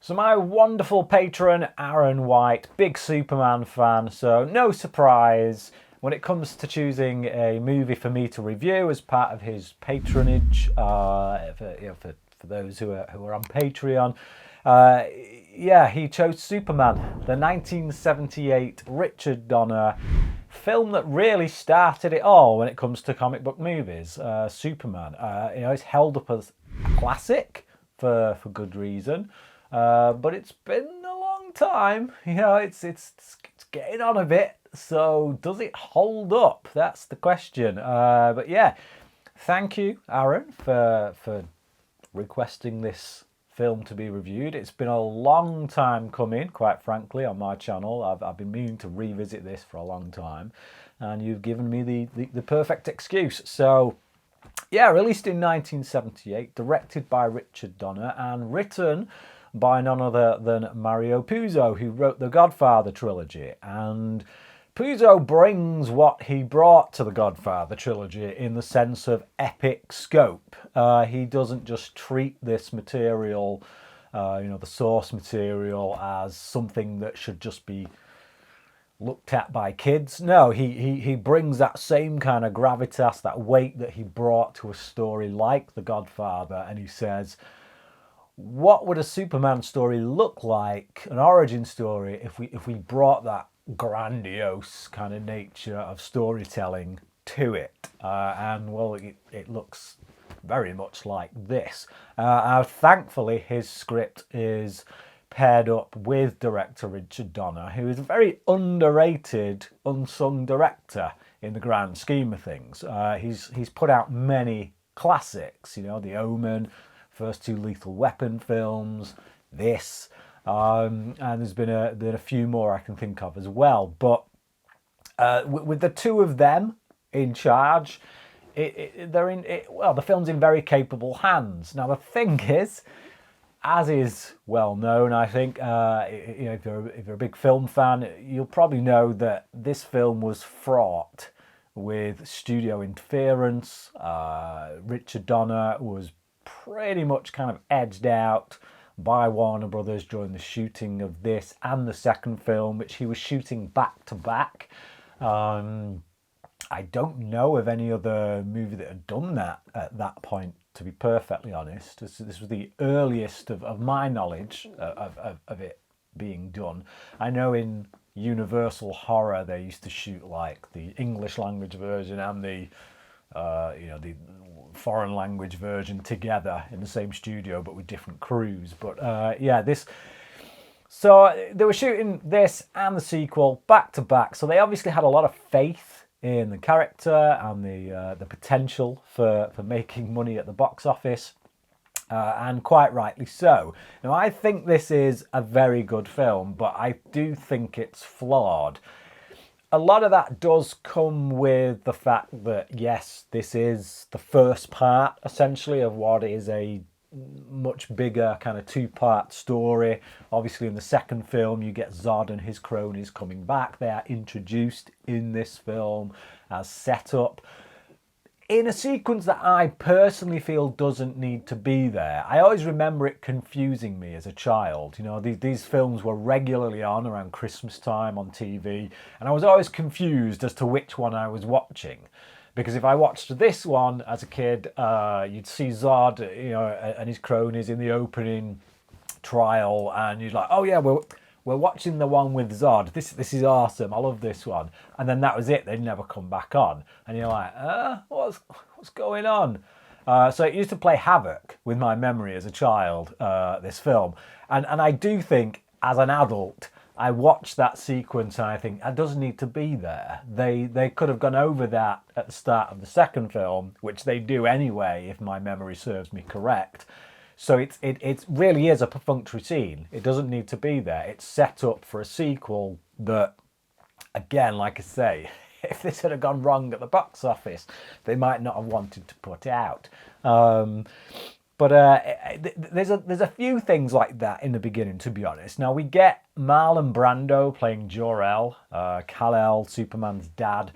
So my wonderful patron, Aaron White, big Superman fan, so no surprise when it comes to choosing a movie for me to review as part of his patronage, for those who are on Patreon. He chose Superman, the 1978 Richard Donner film that really started it all when it comes to comic book movies. Superman, it's held up as a classic for good reason. But it's been a long time. It's getting on a bit. So does it hold up? That's the question. But yeah, thank you, Aaron, for requesting this film to be reviewed. It's been a long time coming, quite frankly, on my channel. I've been meaning to revisit this for a long time, and you've given me the perfect excuse. So yeah, released in 1978, directed by Richard Donner, and written by none other than Mario Puzo, who wrote the Godfather trilogy. And Puzo brings what he brought to the Godfather trilogy in the sense of epic scope. He doesn't just treat this material, the source material, as something that should just be looked at by kids. No, he brings that same kind of gravitas, that weight that he brought to a story like The Godfather, and he says, what would a Superman story look like, an origin story, if we brought that grandiose kind of nature of storytelling to it? It looks very much like this. Thankfully, his script is paired up with director Richard Donner, who is a very underrated, unsung director in the grand scheme of things. He's put out many classics, The Omen, first two Lethal Weapon films, this, and there's been a few more I can think of as well. But with the two of them in charge, the film's in very capable hands. Now the thing is, as is well known, I think, if you're a big film fan, you'll probably know that this film was fraught with studio interference. Richard Donner was pretty much kind of edged out by Warner Brothers during the shooting of this and the second film, which he was shooting back to back. I don't know of any other movie that had done that at that point, to be perfectly honest. This was the earliest of my knowledge of it being done. I know in Universal Horror they used to shoot like the English language version and the foreign language version together in the same studio but with different crews. But so they were shooting this and the sequel back to back, so they obviously had a lot of faith in the character and the potential for making money at the box office, and quite rightly so. Now I think this is a very good film, but I do think it's flawed. A lot of that does come with the fact that, yes, this is the first part, essentially, of what is a much bigger kind of two-part story. Obviously, in the second film, you get Zod and his cronies coming back. They are introduced in this film as setup in a sequence that I personally feel doesn't need to be there. I always remember it confusing me as a child. These films were regularly on around Christmas time on TV, and I was always confused as to which one I was watching. Because if I watched this one as a kid, you'd see Zod, and his cronies in the opening trial, and you're like, oh yeah, we're watching the one with Zod. This is awesome. I love this one. And then that was it. They'd never come back on. And you're like, what's going on? So it used to play havoc with my memory as a child, this film. And I do think, as an adult, I watch that sequence and I think, it doesn't need to be there. They could have gone over that at the start of the second film, which they do anyway, if my memory serves me correct. So it really is a perfunctory scene. It doesn't need to be there. It's set up for a sequel that, again, like I say, if this had gone wrong at the box office, they might not have wanted to put out. But there's a few things like that in the beginning, to be honest. Now, we get Marlon Brando playing Jor-El, Kal-El, Superman's dad,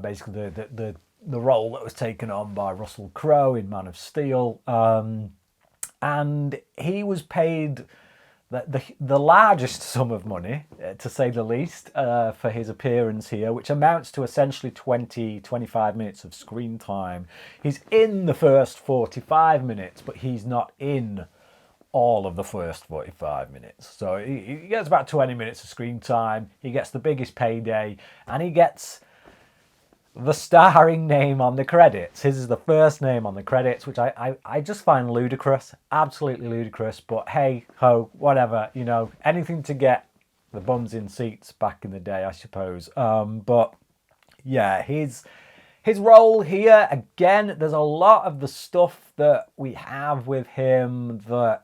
basically the role that was taken on by Russell Crowe in Man of Steel. And he was paid the largest sum of money, to say the least, for his appearance here, which amounts to essentially 25 minutes of screen time. He's in the first 45 minutes, but he's not in all of the first 45 minutes. So he gets about 20 minutes of screen time, he gets the biggest payday, and he gets the starring name on the credits. His is the first name on the credits, which I just find ludicrous, absolutely ludicrous. But hey ho, whatever, you know, anything to get the bums in seats back in the day, I suppose. But yeah, his role here, again, there's a lot of the stuff that we have with him that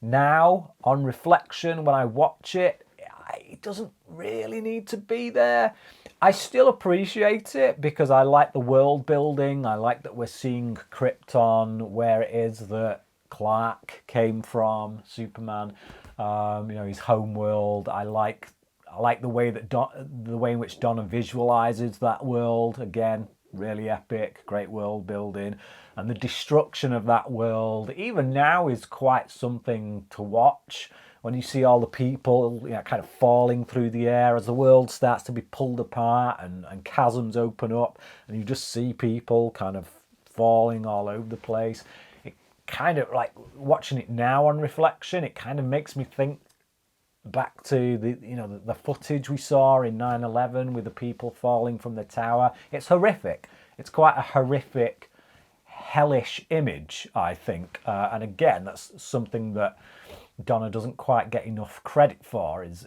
now, on reflection, when I watch it, it doesn't really need to be there. I still appreciate it because I like the world building. I like that we're seeing Krypton, where it is that Clark came from, Superman. You know, his home world. I like the way that the way in which Donna visualizes that world. Again, really epic, great world building, and the destruction of that world, even now, is quite something to watch. When you see all the people, you know, kind of falling through the air as the world starts to be pulled apart and chasms open up, and you just see people kind of falling all over the place. It kind of, like, watching it now on reflection, it kind of makes me think back to the footage we saw in 9/11 with the people falling from the tower. It's horrific. It's quite a horrific, hellish image, I think. And again, that's something that Donner doesn't quite get enough credit for, is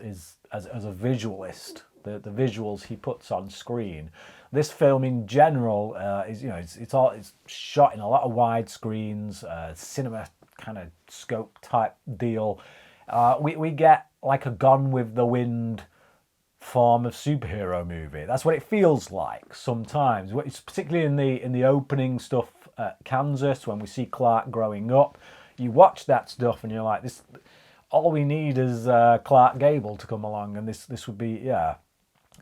as a visualist. The visuals he puts on screen. This film in general is, you know, it's shot in a lot of wide screens, cinema kind of scope type deal. We get like a Gone with the Wind form of superhero movie. That's what it feels like sometimes. It's particularly in the opening stuff at Kansas, when we see Clark growing up. You watch that stuff and you're like, this. All we need is Clark Gable to come along, and this would be, yeah,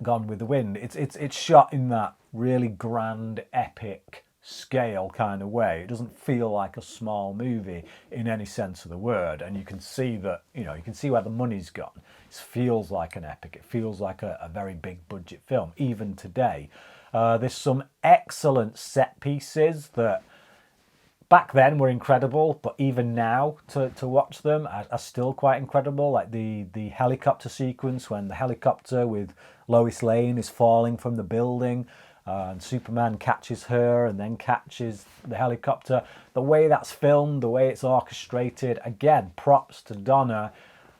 Gone with the Wind. It's shot in that really grand, epic scale kind of way. It doesn't feel like a small movie in any sense of the word, and you can see that, you know, you can see where the money's gone. It feels like an epic. It feels like a very big budget film, even today. There's some excellent set pieces that back then were incredible, but even now to watch them are still quite incredible. Like the helicopter sequence, when the helicopter with Lois Lane is falling from the building, and Superman catches her and then catches the helicopter. The way that's filmed, the way it's orchestrated, again, props to Donner,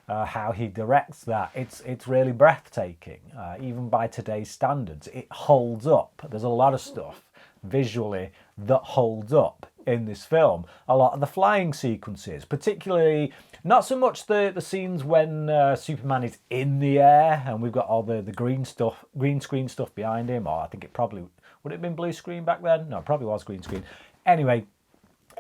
how he directs that. It's really breathtaking, even by today's standards. It holds up. There's a lot of stuff visually that holds up in this film. A lot of the flying sequences, particularly, not so much the scenes when Superman is in the air and we've got all the green screen stuff behind him, or I think it probably, would it have been blue screen back then? No, it probably was green screen. Anyway,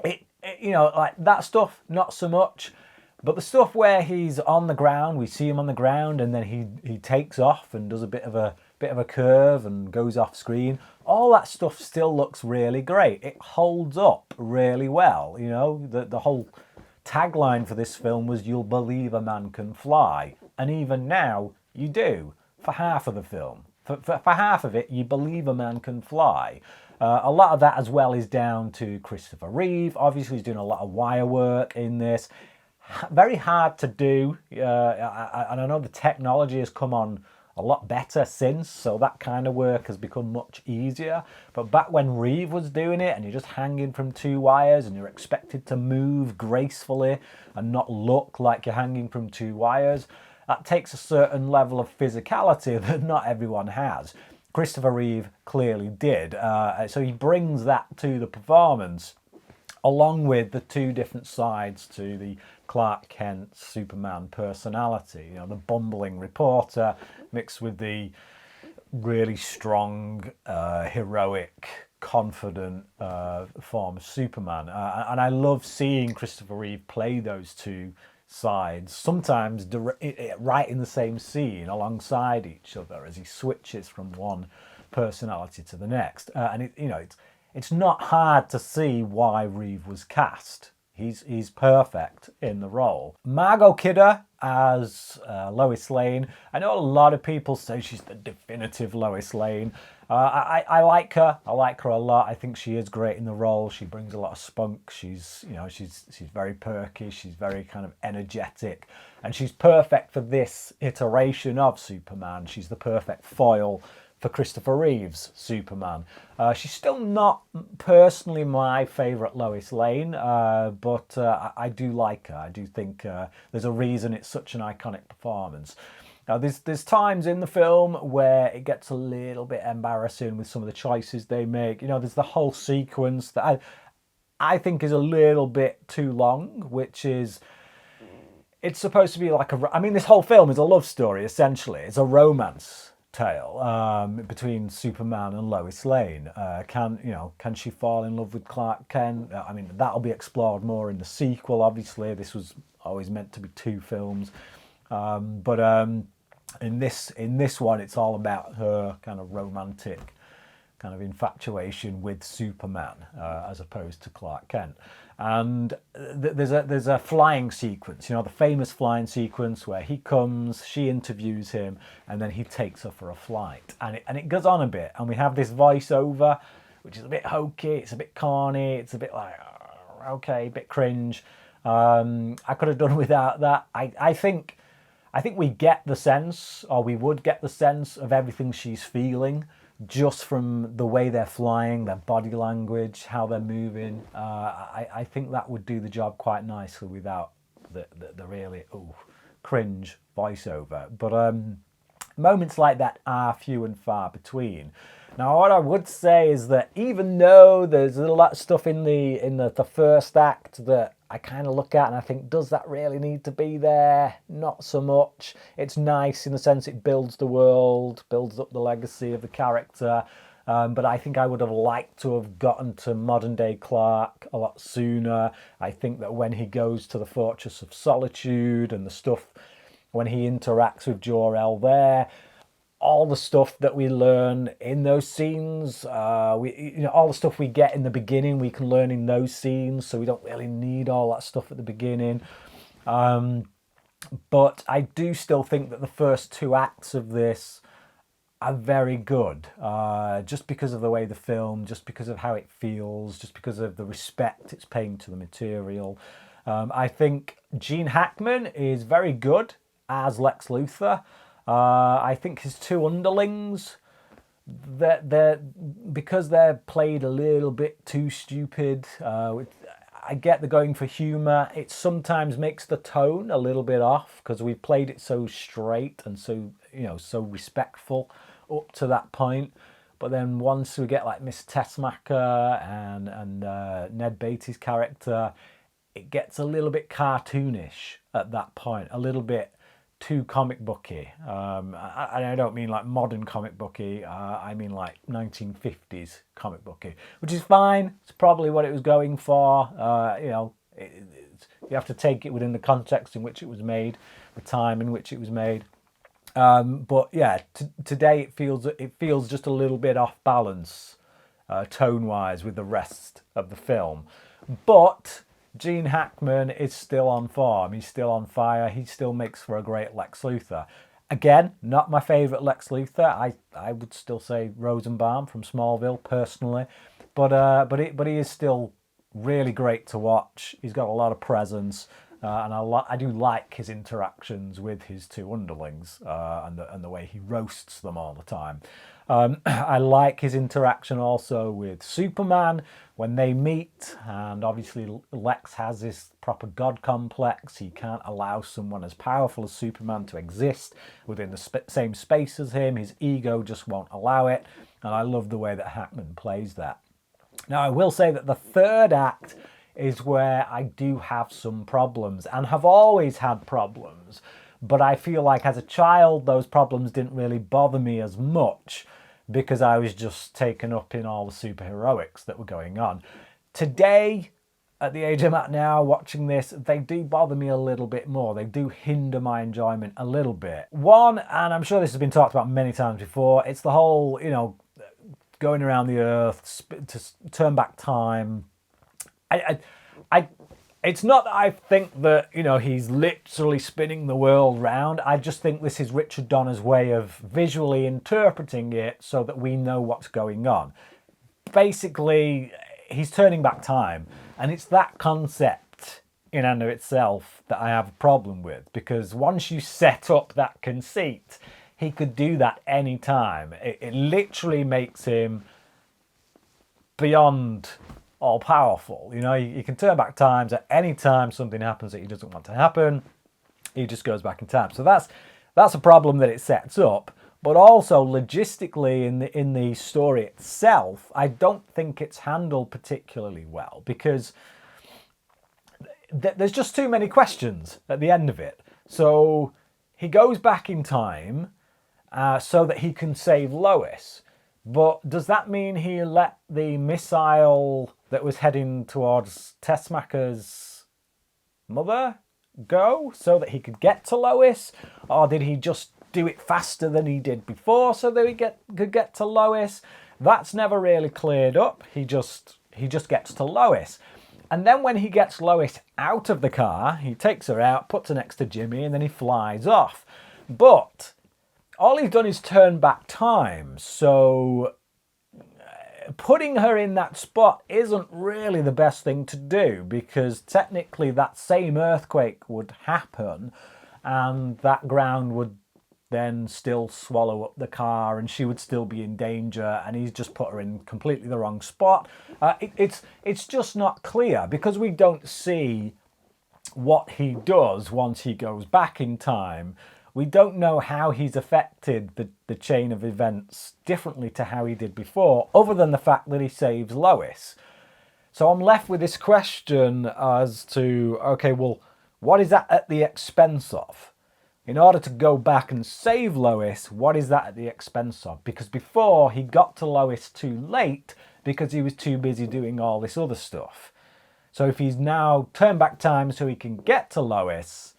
it you know, like that stuff, not so much. But the stuff where he's on the ground, we see him on the ground, and then he takes off and does a bit of a curve and goes off screen. All that stuff still looks really great. It holds up really well. You know, the whole tagline for this film was "You'll believe a man can fly," and even now you do for half of the film. For half of it, you believe a man can fly. A lot of that as well is down to Christopher Reeve. Obviously, he's doing a lot of wire work in this. Very hard to do, and I know the technology has come on a lot better since, so that kind of work has become much easier. But back when Reeve was doing it and you're just hanging from two wires and you're expected to move gracefully and not look like you're hanging from two wires, that takes a certain level of physicality that not everyone has. Christopher Reeve clearly did, so he brings that to the performance, along with the two different sides to the Clark Kent Superman personality. You know, the bumbling reporter mixed with the really strong, heroic, confident form of Superman. And I love seeing Christopher Reeve play those two sides, sometimes right in the same scene alongside each other as he switches from one personality to the next. And it's not hard to see why Reeve was cast. He's perfect in the role. Margot Kidder as Lois Lane. I know a lot of people say she's the definitive Lois Lane. I like her. I like her a lot. I think she is great in the role. She brings a lot of spunk. She's very perky. She's very kind of energetic, and she's perfect for this iteration of Superman. She's the perfect foil for Christopher Reeve's Superman. She's still not personally my favourite Lois Lane, but I do like her. I do think there's a reason it's such an iconic performance. Now, there's times in the film where it gets a little bit embarrassing with some of the choices they make. There's the whole sequence that I think is a little bit too long, which is, it's supposed to be like this whole film is a love story, essentially. It's a romance tale between Superman and Lois Lane. Can she fall in love with Clark Kent? That'll be explored more in the sequel. Obviously, this was always meant to be 2 films, but in this one, it's all about her kind of romantic kind of infatuation with Superman as opposed to Clark Kent. And there's a flying sequence, the famous flying sequence where he comes, she interviews him, and then he takes her for a flight. And it goes on a bit, and we have this voiceover, which is a bit hokey, it's a bit corny, it's a bit like, okay, a bit cringe. I could have done without that. I think we get the sense, or we would get the sense of everything she's feeling just from the way they're flying, their body language, how they're moving. I think that would do the job quite nicely without the really cringe voiceover. But moments like that are few and far between. Now, what I would say is that even though there's a lot of stuff in the first act that I kind of look at and I think, does that really need to be there? Not so much. It's nice in the sense it builds the world, builds up the legacy of the character. But I think I would have liked to have gotten to modern day Clark a lot sooner. I think that when he goes to the Fortress of Solitude and the stuff, when he interacts with Jor-El there, all the stuff that we learn in those scenes, all the stuff we get in the beginning, we can learn in those scenes, so we don't really need all that stuff at the beginning. But I do still think that the first 2 acts of this are very good, just because of the way the film, just because of how it feels, just because of the respect it's paying to the material. I think Gene Hackman is very good as Lex Luthor. I think his 2 underlings, because they're played a little bit too stupid. I get the going for humour. It sometimes makes the tone a little bit off because we've played it so straight and so respectful up to that point. But then once we get like Miss Tessmacher and Ned Beatty's character, it gets a little bit cartoonish at that point, a little bit too comic booky. I don't mean like modern comic booky, I mean like 1950s comic booky, which is fine. It's probably what it was going for. You have to take it within the context in which it was made, the time in which it was made. But yeah, today it feels just a little bit off balance, tone-wise, with the rest of the film. But Gene Hackman is still on form. He's still on fire. He still makes for a great Lex Luthor. Again, not my favourite Lex Luthor. I would still say Rosenbaum from Smallville, personally. But he is still really great to watch. He's got a lot of presence. And I do like his interactions with his 2 underlings and the way he roasts them all the time. I like his interaction also with Superman when they meet, and obviously Lex has this proper god complex. He can't allow someone as powerful as Superman to exist within the same space as him. His ego just won't allow it, and I love the way that Hackman plays that. Now, I will say that the 3rd act is where I do have some problems and have always had problems, but I feel like as a child those problems didn't really bother me as much because I was just taken up in all the superheroics that were going on. Today, at the age I'm at now, watching this, they do bother me a little bit more. They do hinder my enjoyment a little bit. One, and I'm sure this has been talked about many times before, it's the whole, going around the earth to turn back time. It It's not that I think that, he's literally spinning the world round. I just think this is Richard Donner's way of visually interpreting it so that we know what's going on. Basically, he's turning back time, and it's that concept in and of itself that I have a problem with, because once you set up that conceit, he could do that any time. It literally makes him beyond all powerful. He can turn back times at any time something happens that he doesn't want to happen. He just goes back in time. So that's a problem that it sets up. But also logistically in the story itself, I don't think it's handled particularly well, because there's just too many questions at the end of it. So he goes back in time so that he can save Lois. But does that mean he let the missile that was heading towards Tessmacher's mother go so that he could get to Lois? Or did he just do it faster than he did before so that he could get to Lois? That's never really cleared up. He just gets to Lois. And then when he gets Lois out of the car, he takes her out, puts her next to Jimmy, and then he flies off. But all he's done is turn back time. So putting her in that spot isn't really the best thing to do, because technically that same earthquake would happen and that ground would then still swallow up the car and she would still be in danger, and he's just put her in completely the wrong spot. It's just not clear, because we don't see what he does once he goes back in time. We don't know how he's affected the chain of events differently to how he did before, other than the fact that he saves Lois. So I'm left with this question as to, okay, well, what is that at the expense of? In order to go back and save Lois, what is that at the expense of? Because before, he got to Lois too late because he was too busy doing all this other stuff. So if he's now turned back time so he can get to Lois,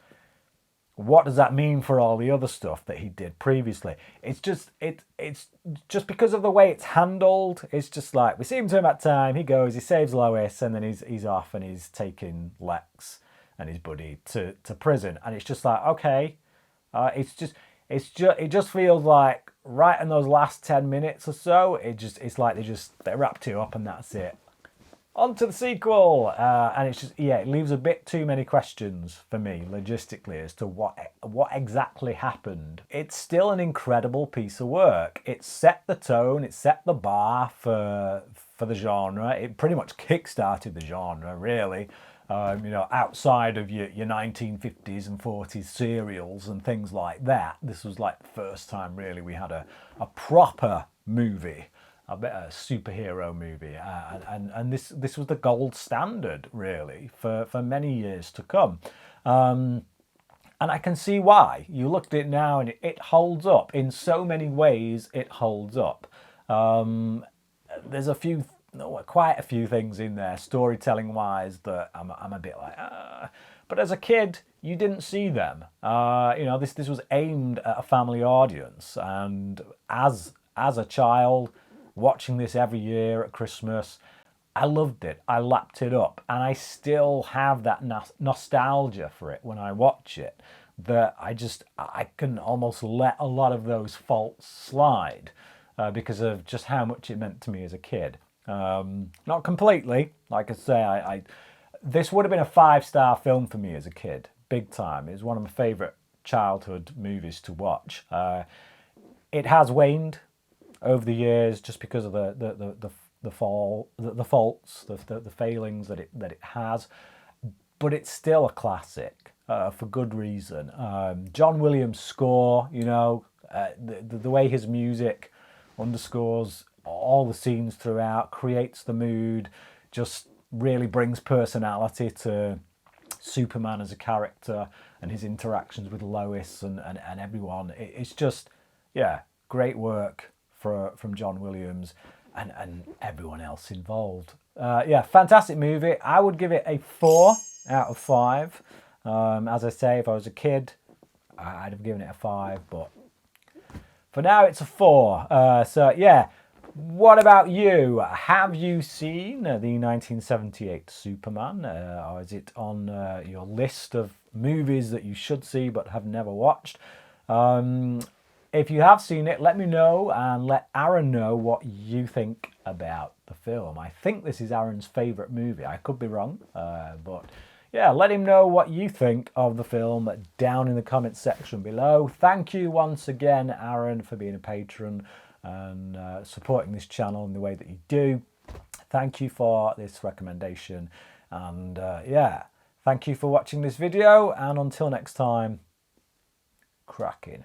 what does that mean for all the other stuff that he did previously? It's just because of the way it's handled. It's just like, we see him turn back time, he goes, he saves Lois, and then he's off and he's taking Lex and his buddy to prison. And it's just like, okay, it just feels like right in those last 10 minutes or so, it's like they wrapped it up and that's it. On to the sequel, and it's just, it leaves a bit too many questions for me logistically as to what exactly happened. It's still an incredible piece of work. It set the tone, it set the bar for the genre. It pretty much kick-started the genre, really. Outside of your 1950s and 40s serials and things like that, this was like the first time really we had a proper movie. A superhero movie, and this was the gold standard really for many years to come, and I can see why. You looked at it now and it holds up in so many ways. It holds up. There's quite a few things in there storytelling wise that I'm a bit like, but as a kid you didn't see them. This was aimed at a family audience, and as a child, watching this every year at Christmas, I loved it. I lapped it up, and I still have that nostalgia for it when I watch it, that I can almost let a lot of those faults slide because of just how much it meant to me as a kid. Not completely, like I say, this would have been a 5-star film for me as a kid, big time. It was one of my favourite childhood movies to watch. It has waned over the years just because of the faults, the failings that it has, but it's still a classic for good reason. John Williams' score, the way his music underscores all the scenes throughout, creates the mood, just really brings personality to Superman as a character and his interactions with Lois and everyone. It's just, great work from John Williams and everyone else involved. Fantastic movie. I would give it a 4 out of 5. As I say, if I was a kid, I'd have given it a 5, but for now it's a 4. What about you? Have you seen the 1978 Superman? Or is it on your list of movies that you should see but have never watched? If you have seen it, let me know and let Aaron know what you think about the film. I think this is Aaron's favourite movie. I could be wrong, but yeah, let him know what you think of the film down in the comments section below. Thank you once again, Aaron, for being a patron and supporting this channel in the way that you do. Thank you for this recommendation, and yeah, thank you for watching this video, and until next time, cracking.